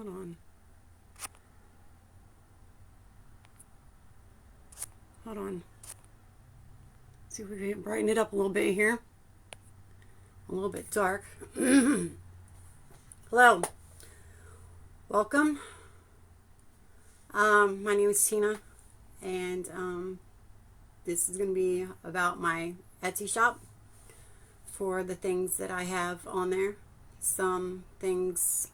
Hold on. Hold on. See if we can brighten it up a little bit here. A little bit dark. Hello. Welcome. My name is Tina, and this is going to be about my Etsy shop for the things that I have on there. Some things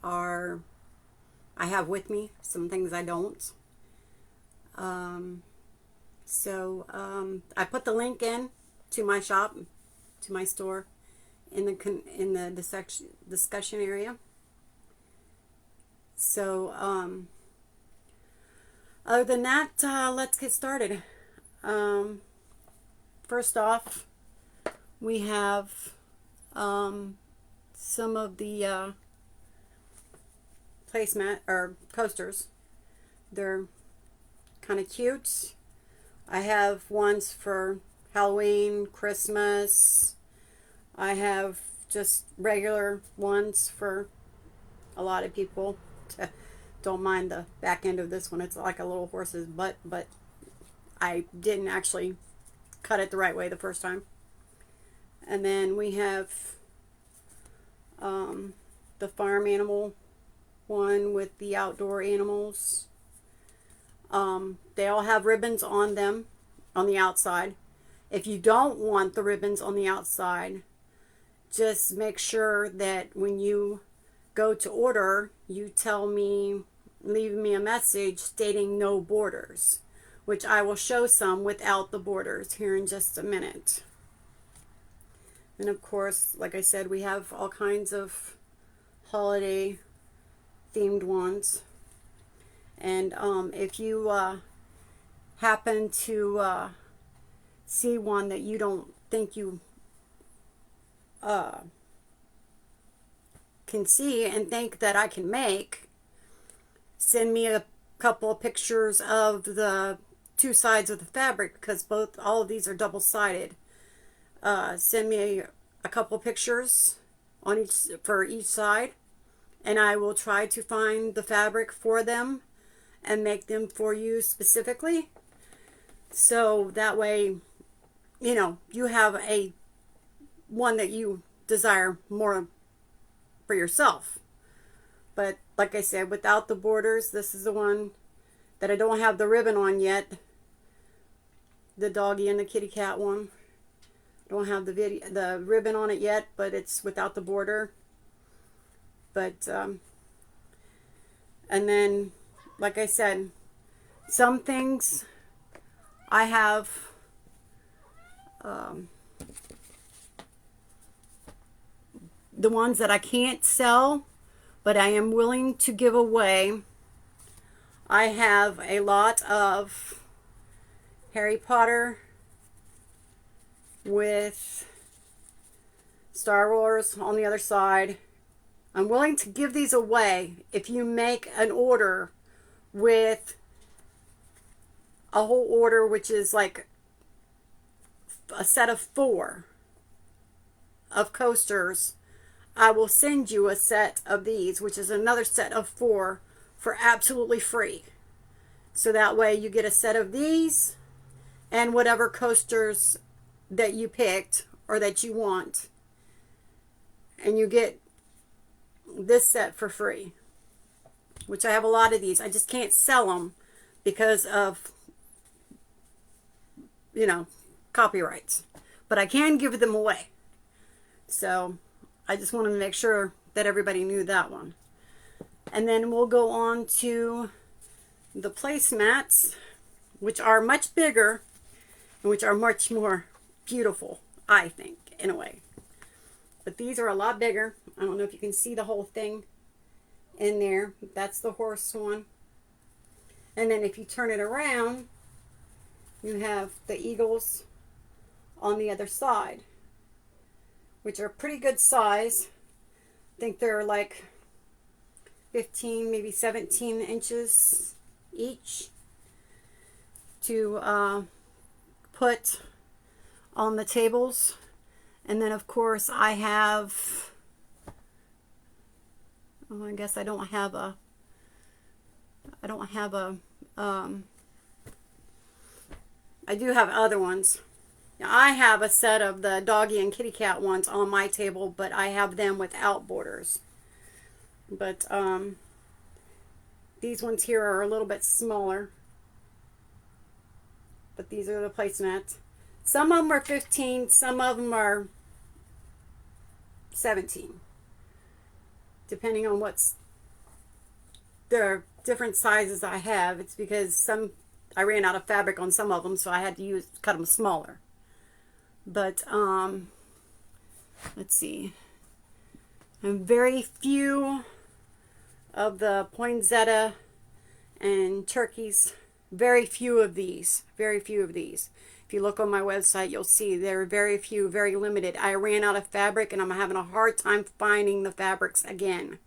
I have with me, some things I don't. I put the link in to my shop, to my store, in the discussion area. So other than that, let's get started. First off, we have some of the placemat or coasters. They're kind of cute. I have ones for Halloween, Christmas. I have just regular ones for a lot of people. Don't mind the back end of this one. It's like a little horse's butt, but I didn't actually cut it the right way the first time. And then we have the farm animal one with the outdoor animals. They all have ribbons on them on the outside. If you don't want the ribbons on the outside, just make sure that when you go to order, you leave me a message stating no borders, which I will show some without the borders here in just a minute. And of course, like I said, we have all kinds of holiday themed ones. And if you happen to see one that you don't think you can see and think that I can make, send me a couple of pictures of the two sides of the fabric, because all of these are double-sided. Send me a couple pictures for each side, and I will try to find the fabric for them and make them for you specifically, so that way you have a one that you desire more for yourself. But like I said, without the borders, this is the one that I don't have the ribbon on yet. The doggy and the kitty cat one. I don't have the ribbon on it yet, but it's without the border. But and then, like I said, some things I have the ones that I can't sell, but I am willing to give away. I have a lot of Harry Potter with Star Wars on the other side. I'm willing to give these away if you make an order with a whole order, which is like a set of 4 of coasters. I will send you a set of these, which is another set of 4 for absolutely free. So that way you get a set of these and whatever coasters that you picked or that you want. And you get this set for free, which I have a lot of these. I just can't sell them because of copyrights, but I can give them away. So I just wanted to make sure that everybody knew that one. And then we'll go on to the placemats, which are much bigger and which are much more beautiful, I think, in a way. But these are a lot bigger. I don't know if you can see the whole thing in there. That's the horse one. And then if you turn it around, you have the eagles on the other side, which are pretty good size. I think they're like 15, maybe 17 inches each to put on the tables. And then of course I guess I don't have a I don't have a, I do have other ones. Now, I have a set of the doggy and kitty cat ones on my table, but I have them without borders. But these ones here are a little bit smaller. But these are the placemats. Some of them are 15, some of them are 17. Depending on what's the different sizes I have. It's because I ran out of fabric on some of them, so I had to cut them smaller. But let's see. And very few of the poinsettia and turkeys. Very few of these. Very few of these. If you look on my website, you'll see there are very few, very limited. I ran out of fabric, and I'm having a hard time finding the fabrics again.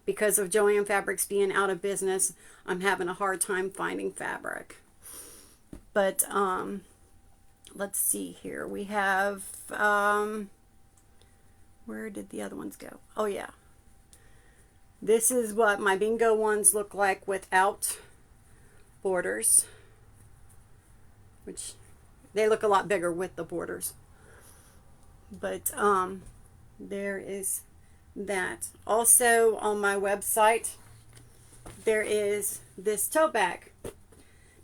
Because of Jo-Ann Fabrics being out of business, I'm having a hard time finding fabric. But let's see here. We have, where did the other ones go? Oh, yeah. This is what my bingo ones look like without borders, which they look a lot bigger with the borders. But there is that. Also on my website, there is this tote bag.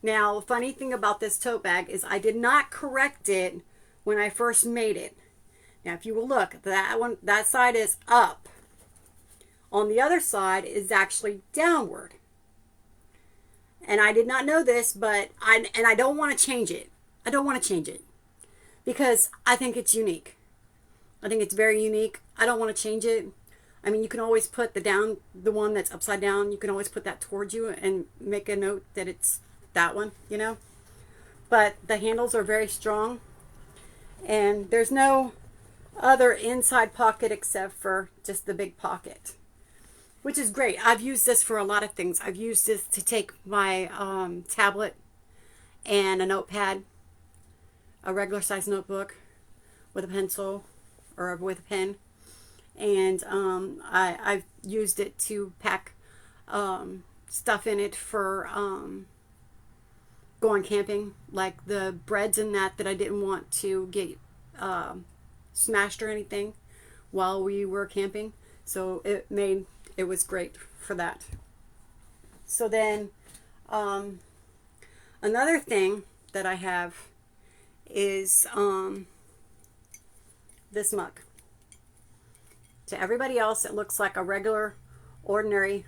Now, the funny thing about this tote bag is I did not correct it when I first made it. Now, if you will look, that side is up. On the other side is actually downward. And I did not know this, but I don't want to change it. I don't want to change it because I think it's unique. I think it's very unique. I don't want to change it. I mean, you can always put the one that's upside down, you can always put that towards you and make a note that it's that one, you know. But the handles are very strong, and there's no other inside pocket except for just the big pocket, which is great. I've used this for a lot of things. I've used this to take my tablet and a notepad, a regular size notebook with a pencil or with a pen, and I've used it to pack stuff in it for going camping, like the breads and that I didn't want to get smashed or anything while we were camping. So it was great for that. So then another thing that I have is this mug. To everybody else, it looks like a regular, ordinary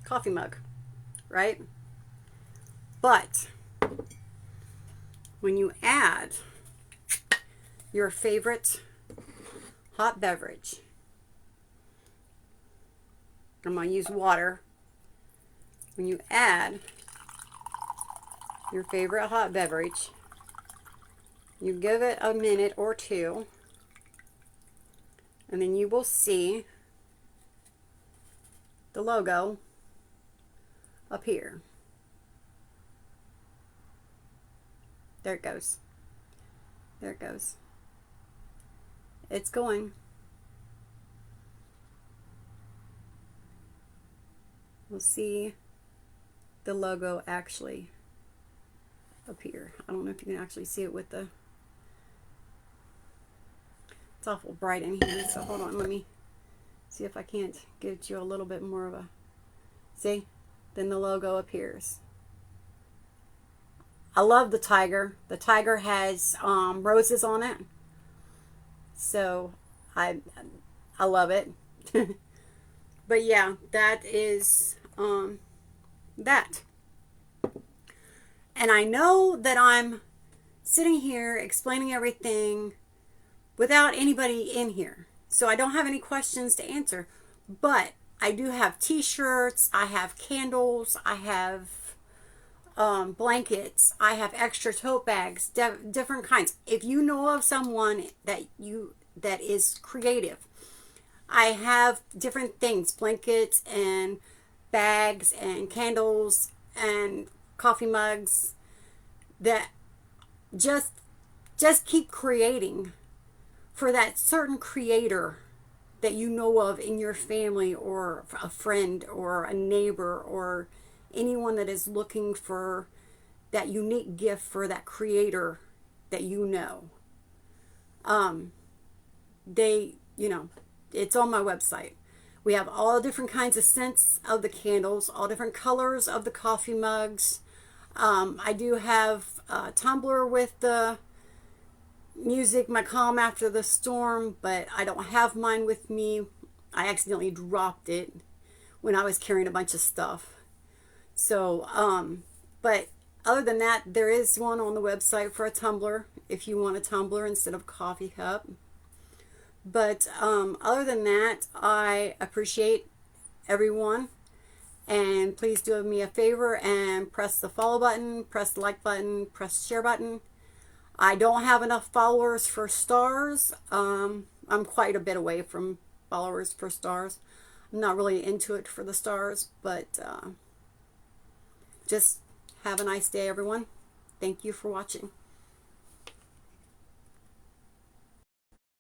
coffee mug, right? But when you add your favorite hot beverage, I'm going to use water. When you add your favorite hot beverage, you give it a minute or two, and then you will see the logo appear. There it goes. There it goes. It's going. We'll see the logo actually appear. I don't know if you can actually see it with the... It's awful bright in here, so hold on, let me see if I can't get you a little bit more of a... See? Then the logo appears. I love the tiger. The tiger has roses on it. So I love it. But yeah, that is that. And I know that I'm sitting here explaining everything without anybody in here. So I don't have any questions to answer. But I do have t-shirts, I have candles, I have blankets, I have extra tote bags, different kinds. If you know of someone that is creative, I have different things, blankets and bags and candles and coffee mugs that just keep creating for that certain creator that you know of in your family or a friend or a neighbor or anyone that is looking for that unique gift for that creator that you know. They, you know, it's on my website. We have all different kinds of scents of the candles, all different colors of the coffee mugs. I do have a tumbler with the music, my calm after the storm, but I don't have mine with me. I accidentally dropped it when I was carrying a bunch of stuff. So, but other than that, there is one on the website for a tumbler if you want a tumbler instead of a coffee cup. But other than that, I appreciate everyone. And please do me a favor and press the follow button, press the like button, press the share button. I don't have enough followers for stars. I'm quite a bit away from followers for stars. I'm not really into it for the stars, but just have a nice day, everyone. Thank you for watching.